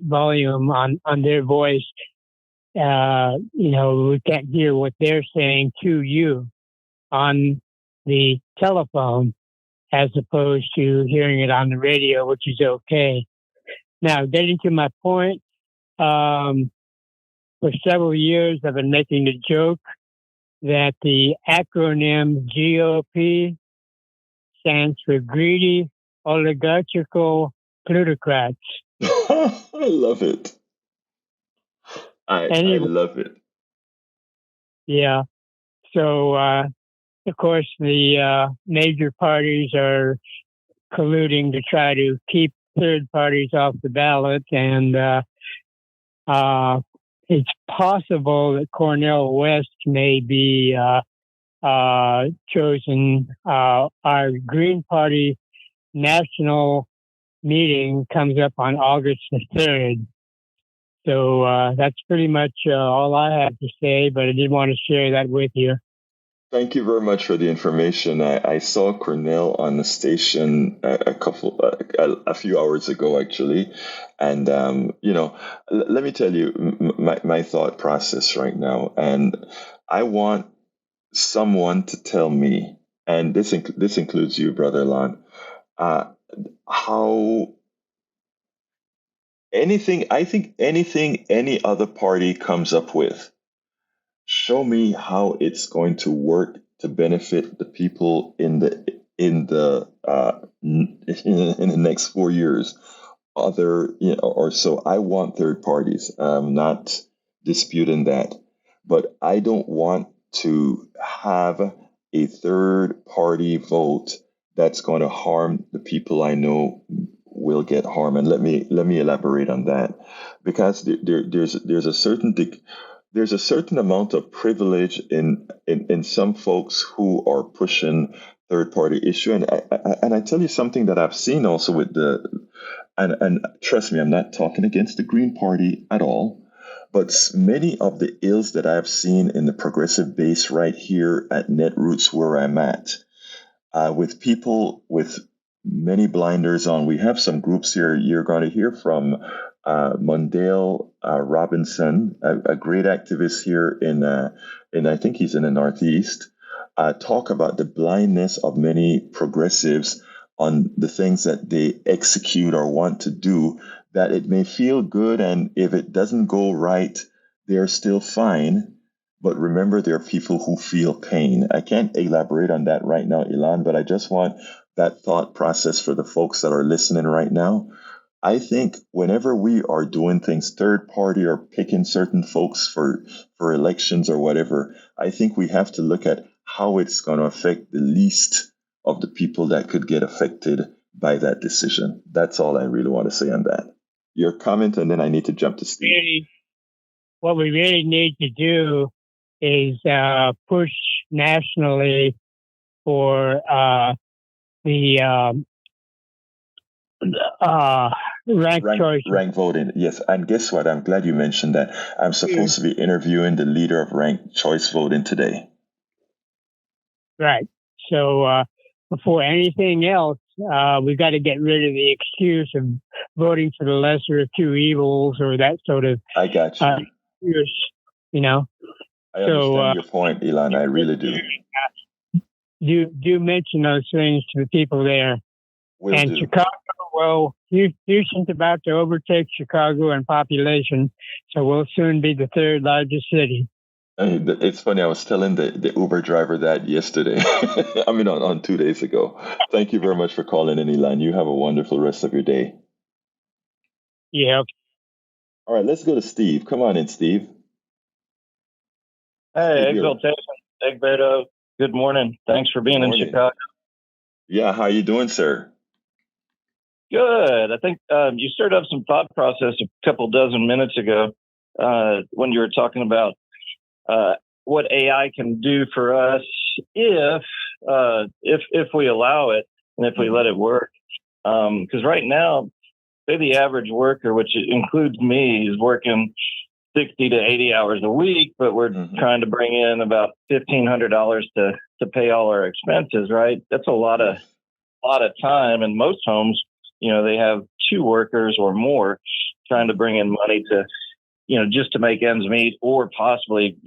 [SPEAKER 11] volume on their voice. We can't hear what they're saying to you on the telephone as opposed to hearing it on the radio, which is okay. Now, getting to my point, for several years I've been making the joke that the acronym GOP stands for greedy, oligarchical plutocrats.
[SPEAKER 1] I love it. I love it.
[SPEAKER 11] Yeah. So, of course, the major parties are colluding to try to keep third parties off the ballot, and it's possible that Cornel West may be chosen. Our Green Party national meeting comes up on August the 3rd. So that's pretty much all I have to say, but I did want to share that with you.
[SPEAKER 1] Thank you very much for the information. I saw Cornell on the station a few hours ago, actually, and let me tell you my thought process right now, and I want someone to tell me, and this includes you, Brother Lon, how anything any other party comes up with. Show me how it's going to work to benefit the people in the next 4 years, or so. I want third parties. I'm not disputing that, but I don't want to have a third party vote that's going to harm the people I know will get harmed. And let me elaborate on that, because there's a certain amount of privilege in some folks who are pushing third party issue, and I tell you something that I've seen also with and trust me, I'm not talking against the Green Party at all, but many of the ills that I've seen in the progressive base right here at Netroots, where I'm at, with people with many blinders on. We have some groups here you're going to hear from. Mondale Robinson, a great activist here in I think he's in the Northeast, talk about the blindness of many progressives on the things that they execute or want to do, that it may feel good, and if it doesn't go right, they're still fine. But remember, there are people who feel pain. I can't elaborate on that right now, Ilan, but I just want that thought process for the folks that are listening right now. I think whenever we are doing things third party or picking certain folks for elections or whatever, I think we have to look at how it's going to affect the least of the people that could get affected by that decision. That's all I really want to say on that. Your comment, and then I need to jump to Steve.
[SPEAKER 11] What we really need to do is push nationally for the
[SPEAKER 1] ranked voting. Yes, and guess what? I'm glad you mentioned that. I'm supposed to be interviewing the leader of ranked choice voting today.
[SPEAKER 11] Right. So before anything else, we've got to get rid of the excuse of voting for the lesser of two evils or that sort of.
[SPEAKER 1] I got you.
[SPEAKER 11] You know.
[SPEAKER 1] I understand your point, Elon. I really do.
[SPEAKER 11] Do mention those things to the people there.
[SPEAKER 1] Will
[SPEAKER 11] and
[SPEAKER 1] do.
[SPEAKER 11] Chicago, well, Houston's about to overtake Chicago in population, so we'll soon be the third largest city.
[SPEAKER 1] It's funny. I was telling the Uber driver that yesterday. I mean, on 2 days ago. Thank you very much for calling in, Elon. You have a wonderful rest of your day.
[SPEAKER 11] Yeah.
[SPEAKER 1] All right, let's go to Steve. Come on in, Steve.
[SPEAKER 12] Hey, Exaltation, Egberto. Good morning. Thanks for being in Chicago.
[SPEAKER 1] Yeah, how you doing, sir?
[SPEAKER 12] Good. I think you stirred up some thought process a couple dozen minutes ago when you were talking about what AI can do for us if we allow it and if we let it work. Because right now, say the average worker, which includes me, is working 60 to 80 hours a week, but we're trying to bring in about $1,500 to pay all our expenses, right? That's a lot of time. And most homes, they have two workers or more trying to bring in money to, just to make ends meet, or possibly,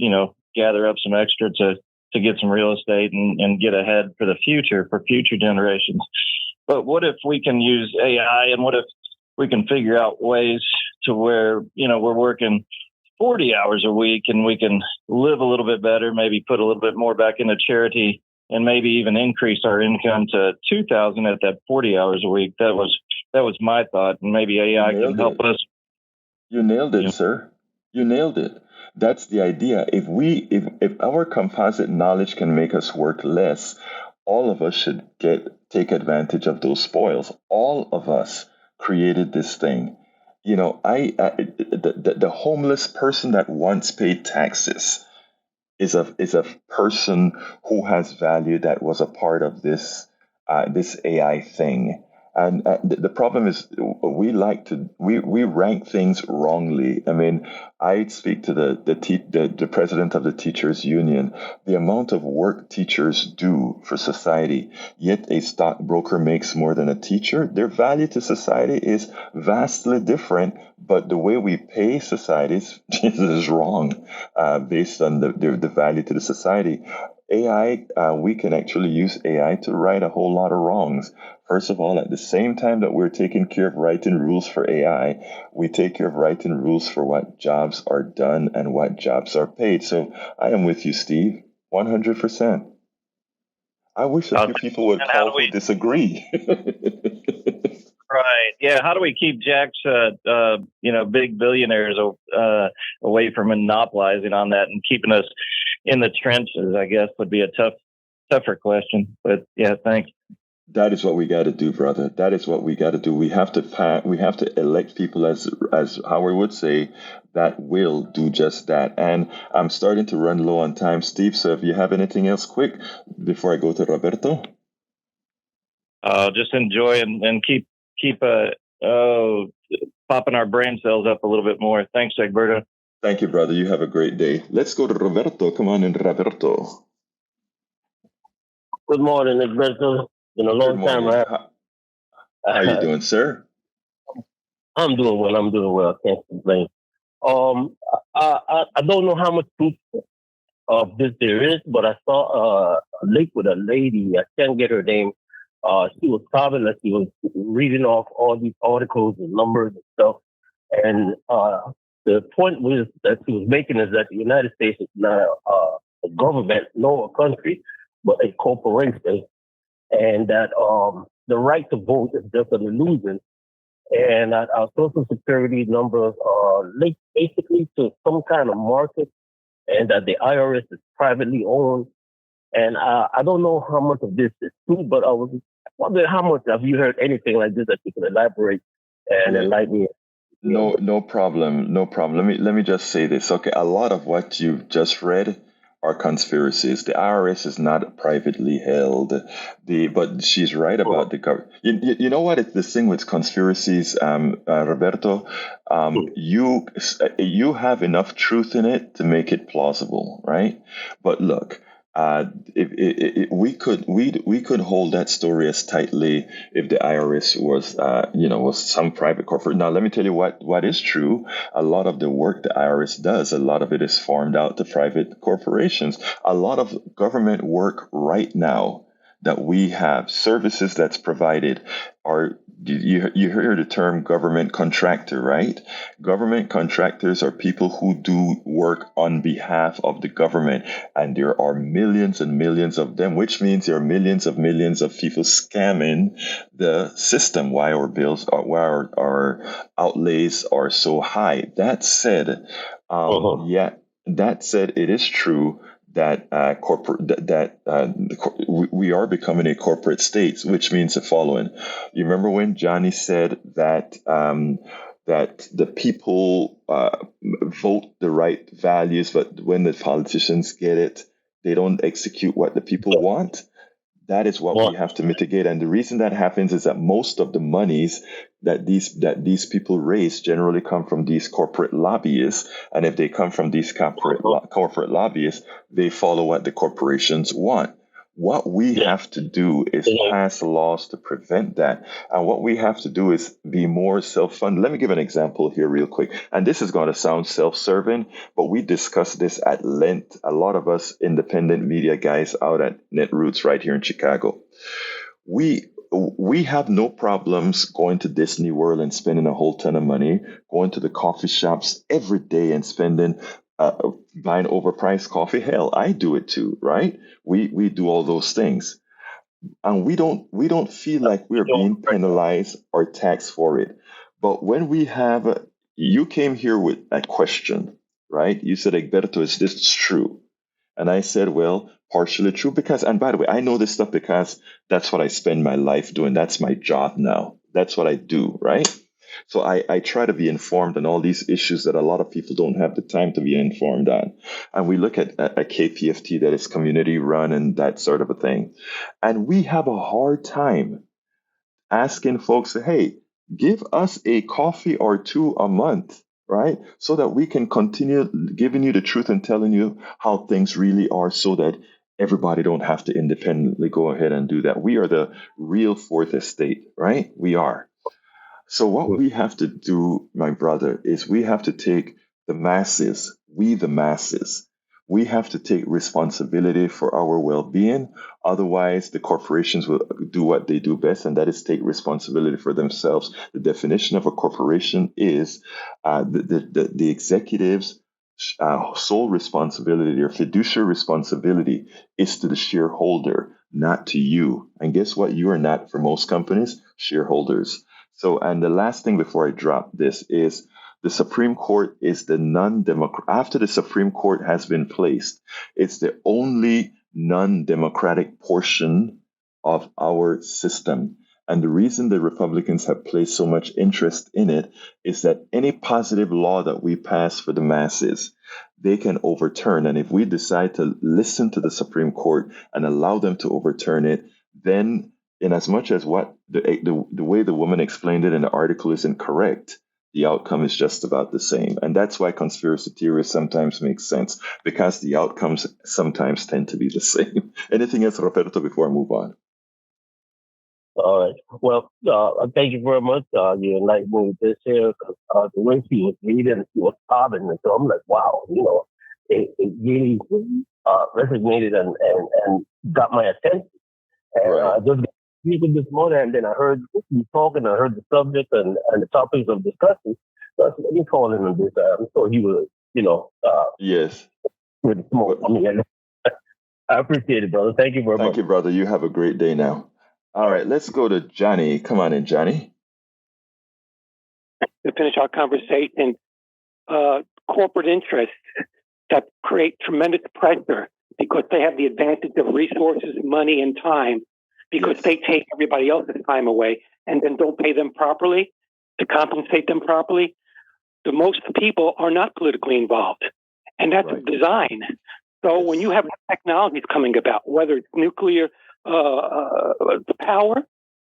[SPEAKER 12] gather up some extra to get some real estate and get ahead for future generations. But what if we can use AI, and what if we can figure out ways to where, we're working 40 hours a week and we can live a little bit better, maybe put a little bit more back into charity, and maybe even increase our income to $2,000 at that 40 hours a week. That was my thought, and maybe AI can help us.
[SPEAKER 1] You nailed it, sir. You nailed it. That's the idea. If our composite knowledge can make us work less, all of us should take advantage of those spoils. All of us created this thing. The homeless person that once paid taxes is a person who has value, that was a part of this AI thing. And the problem is we rank things wrongly. I mean, I speak to the president of the teachers union. The amount of work teachers do for society, yet a stockbroker makes more than a teacher. Their value to society is vastly different, but the way we pay society is wrong based on the value to the society. AI, we can actually use AI to right a whole lot of wrongs. First of all, at the same time that we're taking care of writing rules for AI, we take care of writing rules for what jobs are done and what jobs are paid. So I am with you, Steve, 100%. I wish a few people would call who disagree.
[SPEAKER 12] Right. Yeah. How do we keep Jack's, big billionaires away from monopolizing on that and keeping us in the trenches? I guess would be a tougher question. But yeah, thanks.
[SPEAKER 1] That is what we got to do, brother. That is what we got to do. We have to elect people, as Howard would say, that will do just that. And I'm starting to run low on time, Steve. So if you have anything else quick before I go to Roberto,
[SPEAKER 12] just enjoy and keep popping our brain cells up a little bit more. Thanks, Egberto.
[SPEAKER 1] Thank you, brother. You have a great day. Let's go to Roberto. Come on in, Roberto.
[SPEAKER 13] Good morning, Egberto. Been a long time, right?
[SPEAKER 1] How are you doing, sir?
[SPEAKER 13] I'm doing well. Can't complain. I don't know how much proof of this there is, but I saw a link with a lady. I can't get her name. She was talking that she was reading off all these articles and numbers and stuff. And the point was that she was making is that the United States is not a government nor a country, but a corporation. And that the right to vote is just an illusion. And that our Social Security numbers are linked basically to some kind of market, and that the IRS is privately owned. And I don't know how much of this is true, but I was wondering how much have you heard anything like this that you can elaborate and enlighten me?
[SPEAKER 1] No problem. Let me just say this. Okay, a lot of what you just read are conspiracies. The IRS is not privately held. But she's right about the government. You know what? It's this thing with conspiracies, Roberto. You have enough truth in it to make it plausible, right? But look, we could hold that story as tightly if the IRS was some private corporate. Now, let me tell you what is true. A lot of the work the IRS does, a lot of it is farmed out to private corporations. A lot of government work right now that we have, services that's provided, are you hear the term government contractor, right? Government contractors are people who do work on behalf of the government, and there are millions and millions of them, which means there are millions of people scamming the system. Why our bills are, why our outlays are so high. That said, it is true that we are becoming a corporate state, which means the following. You remember when Johnny said that that the people vote the right values, but when the politicians get it, they don't execute what the people want? That is what we have to mitigate. And the reason that happens is that most of the monies that these people raise generally come from these corporate lobbyists. And if they come from these corporate lobbyists, they follow what the corporations want. What we have to do is pass laws to prevent that. And what we have to do is be more self-funded. Let me give an example here real quick. And this is going to sound self-serving, but we discussed this at length. A lot of us independent media guys out at Netroots right here in Chicago. We have no problems going to Disney World and spending a whole ton of money, going to the coffee shops every day and spending buying overpriced coffee. Hell, I do it too, right? We do all those things, and we don't feel like we're being penalized or taxed for it. But when we have, you came here with a question, right? You said, Egberto, is this true? And I said, well, partially true, because, and by the way, I know this stuff because that's what I spend my life doing. That's my job now. That's what I do, right? So I try to be informed on all these issues that a lot of people don't have the time to be informed on. And we look at a KPFT that is community run and that sort of a thing. And we have a hard time asking folks, hey, give us a coffee or two a month, right? So that we can continue giving you the truth and telling you how things really are, so that everybody don't have to independently go ahead and do that. We are the real fourth estate, right? We are. So what we have to do, my brother, is we have to take the masses, we have to take responsibility for our well-being. Otherwise, the corporations will do what they do best, and that is take responsibility for themselves. The definition of a corporation is the executives' sole responsibility, their fiduciary responsibility is to the shareholder, not to you. And guess what? You are not, for most companies, shareholders. So, and the last thing before I drop this is the Supreme Court is the non-democratic. After the Supreme Court has been placed, it's the only non-democratic portion of our system. And the reason the Republicans have placed so much interest in it is that any positive law that we pass for the masses, they can overturn. And if we decide to listen to the Supreme Court and allow them to overturn it, then in as much as what the way the woman explained it in the article is incorrect, the outcome is just about the same. And that's why conspiracy theories sometimes make sense, because the outcomes sometimes tend to be the same. Anything else, Roberto, before I move on?
[SPEAKER 13] All right. Well, thank you very much. You enlightened me with this here, because the way she was reading, she was sobbing. And so I'm like, wow, it really resonated and got my attention. And I just got speaking this morning, and then I heard you talking, I heard the subject and the topics of discussion. So I said, let me call him on this. I'm sure he was,
[SPEAKER 1] yes.
[SPEAKER 13] Really smart. I mean, I appreciate it, brother. Thank you very much.
[SPEAKER 1] Thank you, brother. You have a great day now. All right, let's go to Johnny. Come on in, Johnny.
[SPEAKER 9] To finish our conversation, corporate interests that create tremendous pressure because they have the advantage of resources, money, and time, because they take everybody else's time away and then don't pay them properly to compensate them properly. The most people are not politically involved, and that's design. So when you have technologies coming about, whether it's nuclear power,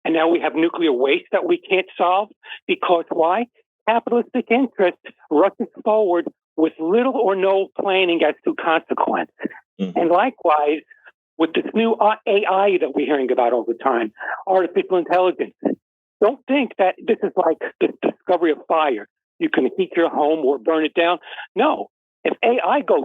[SPEAKER 9] and now we have nuclear waste that we can't solve, because why? Capitalistic interest rushes forward with little or no planning as to consequence. And likewise, with this new AI that we're hearing about all the time, artificial intelligence. Don't think that this is like the discovery of fire. You can heat your home or burn it down. No. If AI goes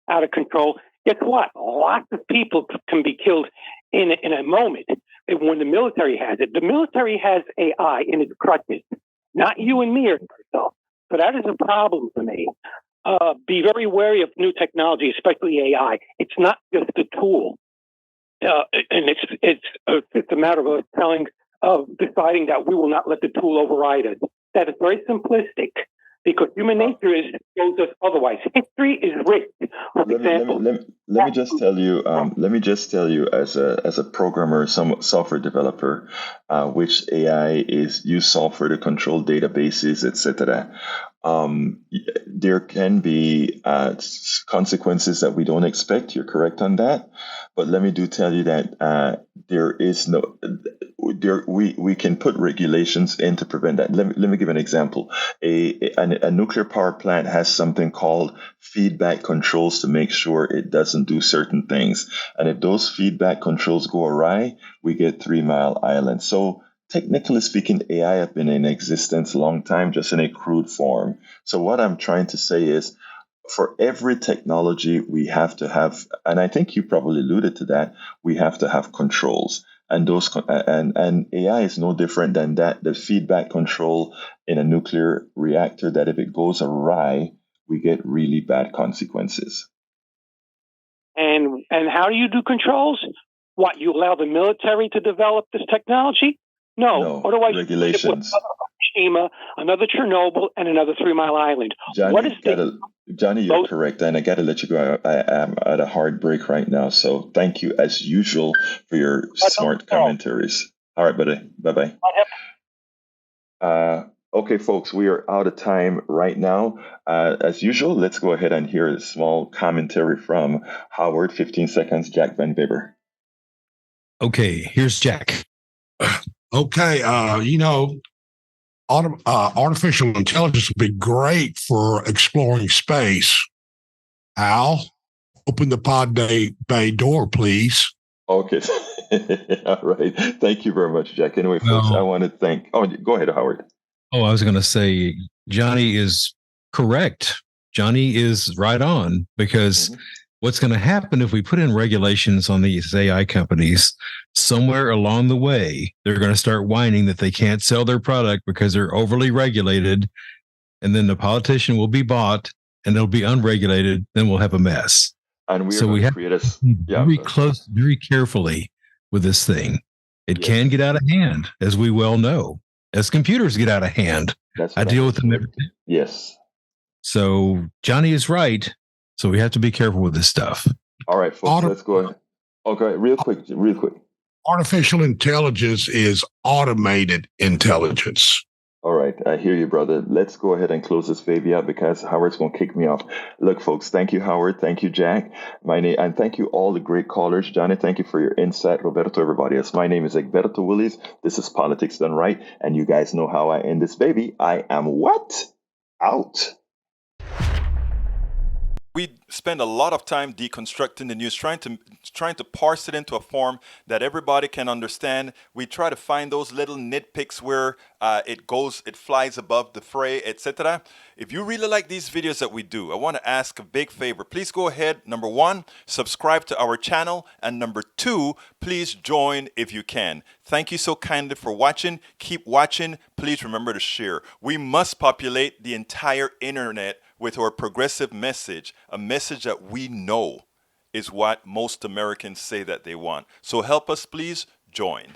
[SPEAKER 9] out of control, guess what? Lots of people can be killed in a moment when the military has it. The military has AI in its crutches, not you and me or yourself. So that is a problem for me. Be very wary of new technology, especially AI. It's not just a tool, and it's a matter of deciding that we will not let the tool override us. That is very simplistic, because human nature shows us otherwise. History is rich. For example,
[SPEAKER 1] let me just tell you. Let me just tell you, as a programmer, some software developer, which AI is used software to control databases, etc. There can be consequences that we don't expect. You're correct on that, but let me tell you that there is no. We can put regulations in to prevent that. Let me give an example. A nuclear power plant has something called feedback controls to make sure it doesn't do certain things. And if those feedback controls go awry, we get 3 Mile Island. So technically speaking, AI have been in existence a long time, just in a crude form. So what I'm trying to say is, for every technology, we have to have, and I think you probably alluded to that, we have to have controls. And and AI is no different than that. The feedback control in a nuclear reactor, that if it goes awry, we get really bad consequences.
[SPEAKER 9] And how do you do controls? What, you allow the military to develop this technology? No. Otherwise,
[SPEAKER 1] regulations.
[SPEAKER 9] Another Chernobyl, and another 3 Mile Island.
[SPEAKER 1] Johnny, you're correct, and I got to let you go. I am at a hard break right now, so thank you as usual for your smart commentaries. All right, buddy. Bye-bye. Okay, folks, we are out of time right now. As usual, let's go ahead and hear a small commentary from Howard. 15 seconds, Jack Van Weber.
[SPEAKER 2] Okay, here's Jack.
[SPEAKER 3] Okay, artificial intelligence would be great for exploring space. Al, open the pod bay door, please.
[SPEAKER 1] Okay. All right. Thank you very much, Jack. Anyway, folks, I want to thank... Oh, go ahead, Howard.
[SPEAKER 2] Oh, I was going to say, Johnny is correct. Johnny is right on, because what's going to happen if we put in regulations on these AI companies, somewhere along the way, they're going to start whining that they can't sell their product because they're overly regulated. And then the politician will be bought and it'll be unregulated. Then we'll have a mess.
[SPEAKER 1] And we
[SPEAKER 2] have to be very carefully with this thing. It can get out of hand, as we well know, as computers get out of hand. I deal with them every day.
[SPEAKER 1] Yes.
[SPEAKER 2] So Johnny is right. So we have to be careful with this stuff.
[SPEAKER 1] All right, folks, let's go ahead. Okay, real quick.
[SPEAKER 3] Artificial intelligence is automated intelligence.
[SPEAKER 1] All right, I hear you, brother. Let's go ahead and close this baby out, because Howard's going to kick me off. Look, folks, thank you, Howard. Thank you, Jack. And thank you all the great callers. Johnny, thank you for your insight. Roberto, everybody else. My name is Egberto Willies. This is Politics Done Right. And you guys know how I end this baby. I am what? Out.
[SPEAKER 14] We spend a lot of time deconstructing the news, trying to parse it into a form that everybody can understand. We try to find those little nitpicks where it flies above the fray, etc. If you really like these videos that we do, I want to ask a big favor. Please go ahead. Number 1, subscribe to our channel. And number 2, please join if you can. Thank you so kindly for watching. Keep watching. Please remember to share. We must populate the entire internet with our progressive message, a message that we know is what most Americans say that they want. So help us, please join.